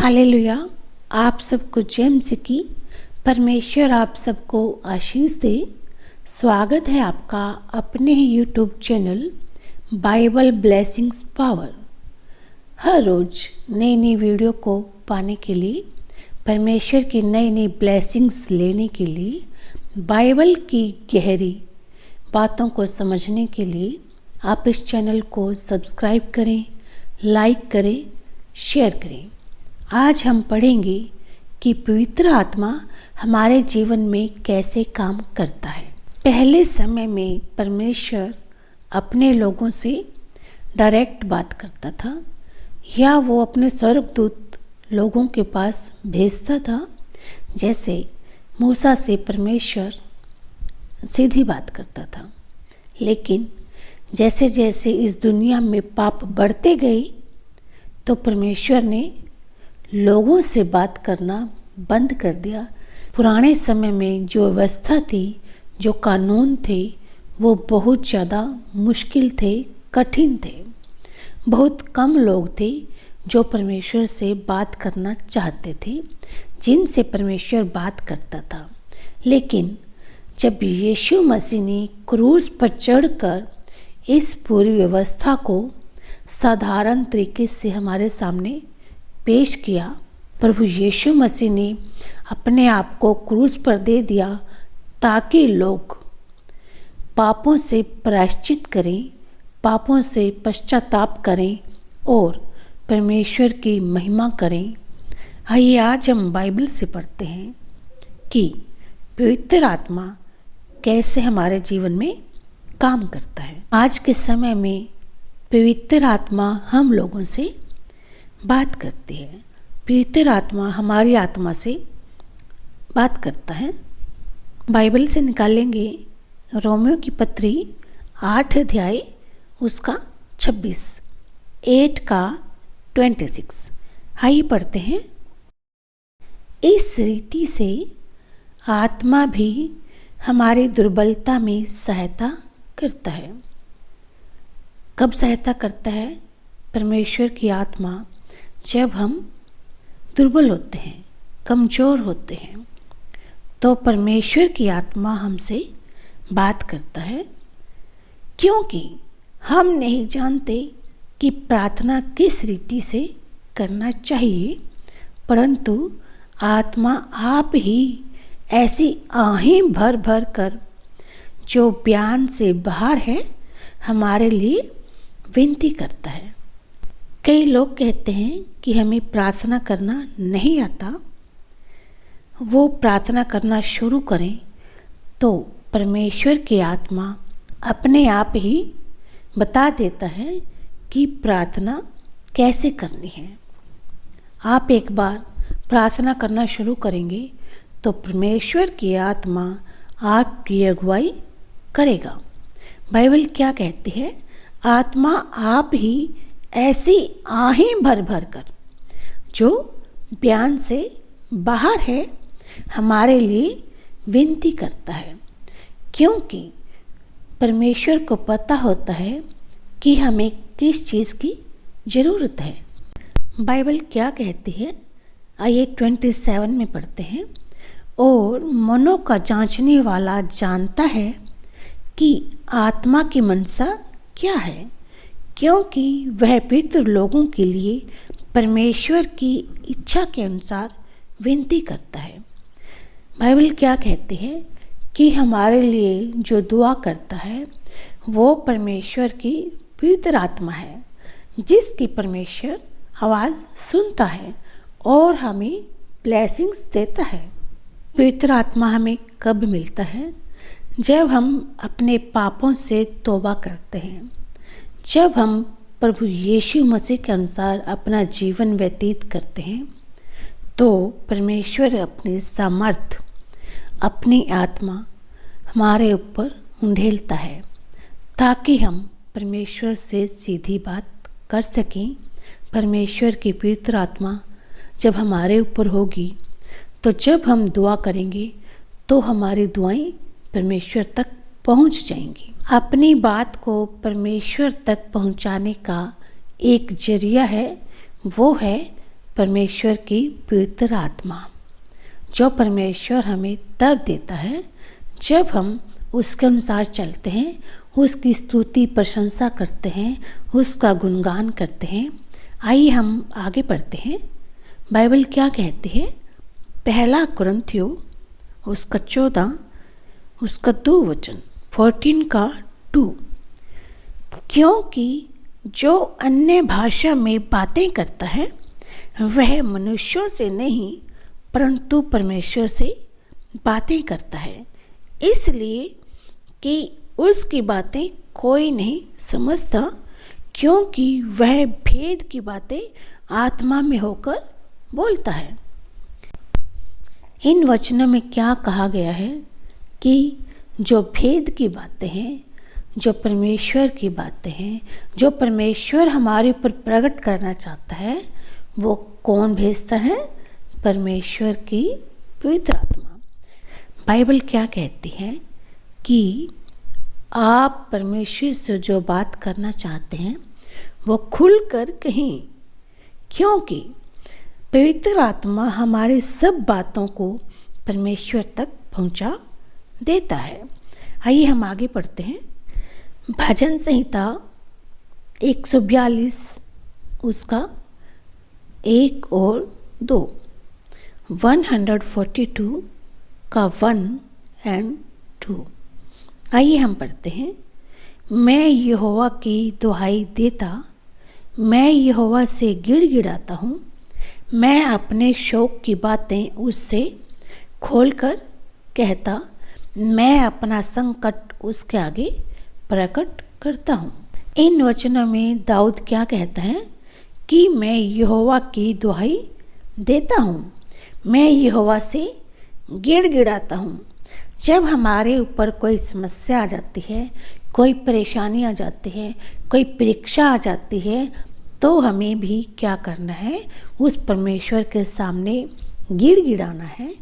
Hallelujah. आप सबको जय मसीह की। परमेश्वर आप सबको आशीष दे। स्वागत है आपका अपने ही YouTube channel Bible blessings power. हर रोज़ नई नई वीडियो को पाने के लिए, परमेश्वर की नई नई ब्लेसिंग्स लेने के लिए, बाइबल की गहरी बातों को समझने के लिए आप इस चैनल को सब्सक्राइब करें, लाइक करें, शेयर करें। आज हम पढ़ेंगे कि पवित्र आत्मा हमारे जीवन में कैसे काम करता है। पहले समय में परमेश्वर अपने लोगों से डायरेक्ट बात करता था, या वो अपने स्वर्गदूत लोगों के पास भेजता था। जैसे मूसा से परमेश्वर सीधी बात करता था। लेकिन जैसे जैसे इस दुनिया में पाप बढ़ते गए तो परमेश्वर ने लोगों से बात करना बंद कर दिया। पुराने समय में जो व्यवस्था थी, जो कानून थे, वो बहुत ज़्यादा मुश्किल थे, कठिन थे। बहुत कम लोग थे जो परमेश्वर से बात करना चाहते थे, जिनसे परमेश्वर बात करता था। लेकिन जब यीशु मसीह ने क्रूस पर चढ़कर इस पूरी व्यवस्था को साधारण तरीके से हमारे सामने पेश किया, प्रभु यीशु मसीह ने अपने आप को क्रूस पर दे दिया ताकि लोग पापों से प्रायश्चित करें, पापों से पश्चाताप करें और परमेश्वर की महिमा करें। आइए आज हम बाइबल से पढ़ते हैं कि पवित्र आत्मा कैसे हमारे जीवन में काम करता है। आज के समय में पवित्र आत्मा हम लोगों से बात करती है। पवित्र आत्मा हमारी आत्मा से बात करता है। बाइबल से निकालेंगे रोमियो की पत्री 8 अध्याय उसका 26, 8 का 26। आइए पढ़ते हैं। इस रीति से आत्मा भी हमारी दुर्बलता में सहायता करता है। कब सहायता करता है? परमेश्वर की आत्मा जब हम दुर्बल होते हैं, कमज़ोर होते हैं, तो परमेश्वर की आत्मा हमसे बात करता है, क्योंकि हम नहीं जानते कि प्रार्थना किस रीति से करना चाहिए, परंतु आत्मा आप ही ऐसी आहें भर भर कर जो बयान से बाहर है हमारे लिए विनती करता है। कई लोग कहते हैं कि हमें प्रार्थना करना नहीं आता। वो प्रार्थना करना शुरू करें तो परमेश्वर की आत्मा अपने आप ही बता देता है कि प्रार्थना कैसे करनी है। आप एक बार प्रार्थना करना शुरू करेंगे तो परमेश्वर की आत्मा आपकी अगुवाई करेगा। बाइबल क्या कहती है? आत्मा आप ही ऐसी आहें भर भर कर जो बयान से बाहर है हमारे लिए विनती करता है, क्योंकि परमेश्वर को पता होता है कि हमें किस चीज़ की ज़रूरत है। बाइबल क्या कहती है? आइए 27 में पढ़ते हैं। और मनों का जांचने वाला जानता है कि आत्मा की मनसा क्या है, क्योंकि वह पवित्र लोगों के लिए परमेश्वर की इच्छा के अनुसार विनती करता है। बाइबल क्या कहती है कि हमारे लिए जो दुआ करता है वो परमेश्वर की पवित्र आत्मा है, जिसकी परमेश्वर आवाज़ सुनता है और हमें ब्लेसिंग्स देता है। पवित्र आत्मा हमें कब मिलता है? जब हम अपने पापों से तौबा करते हैं, जब हम प्रभु यीशु मसीह के अनुसार अपना जीवन व्यतीत करते हैं, तो परमेश्वर अपनी सामर्थ, अपनी आत्मा हमारे ऊपर उंडेलता है ताकि हम परमेश्वर से सीधी बात कर सकें। परमेश्वर की पवित्र आत्मा जब हमारे ऊपर होगी तो जब हम दुआ करेंगे तो हमारी दुआएं परमेश्वर तक पहुंच जाएंगी। अपनी बात को परमेश्वर तक पहुंचाने का एक जरिया है, वो है परमेश्वर की पवित्र आत्मा, जो परमेश्वर हमें तब देता है जब हम उसके अनुसार चलते हैं, उसकी स्तुति प्रशंसा करते हैं, उसका गुणगान करते हैं। आइए हम आगे बढ़ते हैं। बाइबल क्या कहती है? पहला कुरिन्थियों उसका 14 उसका 2 वचन 14 का 2, क्योंकि जो अन्य भाषा में बातें करता है वह मनुष्यों से नहीं परंतु परमेश्वर से बातें करता है, इसलिए कि उसकी बातें कोई नहीं समझता, क्योंकि वह भेद की बातें आत्मा में होकर बोलता है। इन वचनों में क्या कहा गया है कि जो भेद की बातें हैं, जो परमेश्वर की बातें हैं, जो परमेश्वर हमारे ऊपर प्रकट करना चाहता है, वो कौन भेजता है? परमेश्वर की पवित्र आत्मा। बाइबल क्या कहती है कि आप परमेश्वर से जो बात करना चाहते हैं वो खुलकर कहें, क्योंकि पवित्र आत्मा हमारे सब बातों को परमेश्वर तक पहुंचा देता है। आइए हम आगे पढ़ते हैं। भजन संहिता 142 उसका 1 और 2, 142 का 1 और 2। आइए हम पढ़ते हैं। मैं यहोवा की दुहाई देता, मैं यहोवा से गिड़गिड़ाता हूँ, मैं अपने शोक की बातें उससे खोलकर कहता, मैं अपना संकट उसके आगे प्रकट करता हूँ। इन वचनों में दाऊद क्या कहता है कि मैं यहोवा की दुहाई देता हूँ, मैं यहोवा से गिड़गिड़ाता हूँ। जब हमारे ऊपर कोई समस्या आ जाती है, कोई परेशानी आ जाती है, कोई परीक्षा आ जाती है, तो हमें भी क्या करना है? उस परमेश्वर के सामने गिड़गिड़ाना है।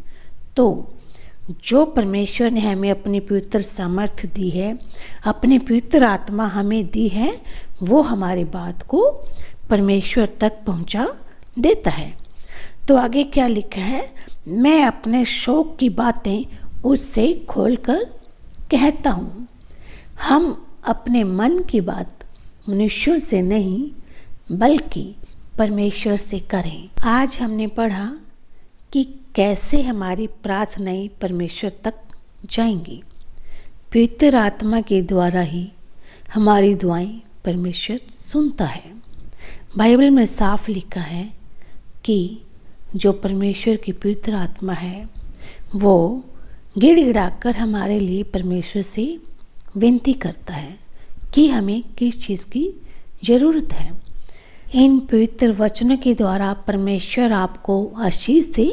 तो जो परमेश्वर ने हमें अपनी पवित्र सामर्थ्य दी है, अपनी पवित्र आत्मा हमें दी है, वो हमारी बात को परमेश्वर तक पहुंचा देता है। तो आगे क्या लिखा है? मैं अपने शोक की बातें उससे खोलकर कहता हूँ। हम अपने मन की बात मनुष्यों से नहीं बल्कि परमेश्वर से करें। आज हमने पढ़ा कि कैसे हमारी प्रार्थनाएं परमेश्वर तक जाएंगी। पवित्र आत्मा के द्वारा ही हमारी दुआएं परमेश्वर सुनता है। बाइबल में साफ लिखा है कि जो परमेश्वर की पवित्र आत्मा है वो गिड़गिड़ाकर हमारे लिए परमेश्वर से विनती करता है कि हमें किस चीज़ की ज़रूरत है। इन पवित्र वचनों के द्वारा परमेश्वर आपको आशीष दे,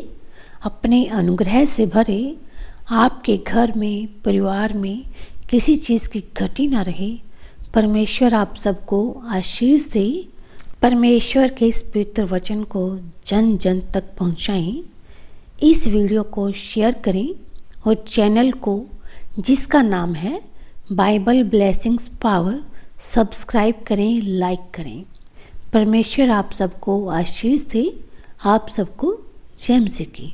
अपने अनुग्रह से भरे, आपके घर में, परिवार में किसी चीज़ की घटी ना रहे। परमेश्वर आप सबको आशीष दे। परमेश्वर के इस पवित्र वचन को जन जन तक पहुंचाएं। इस वीडियो को शेयर करें और चैनल को, जिसका नाम है बाइबल ब्लेसिंग्स पावर, सब्सक्राइब करें, लाइक करें। परमेश्वर आप सबको आशीष दे। आप सबको जय मसीह की।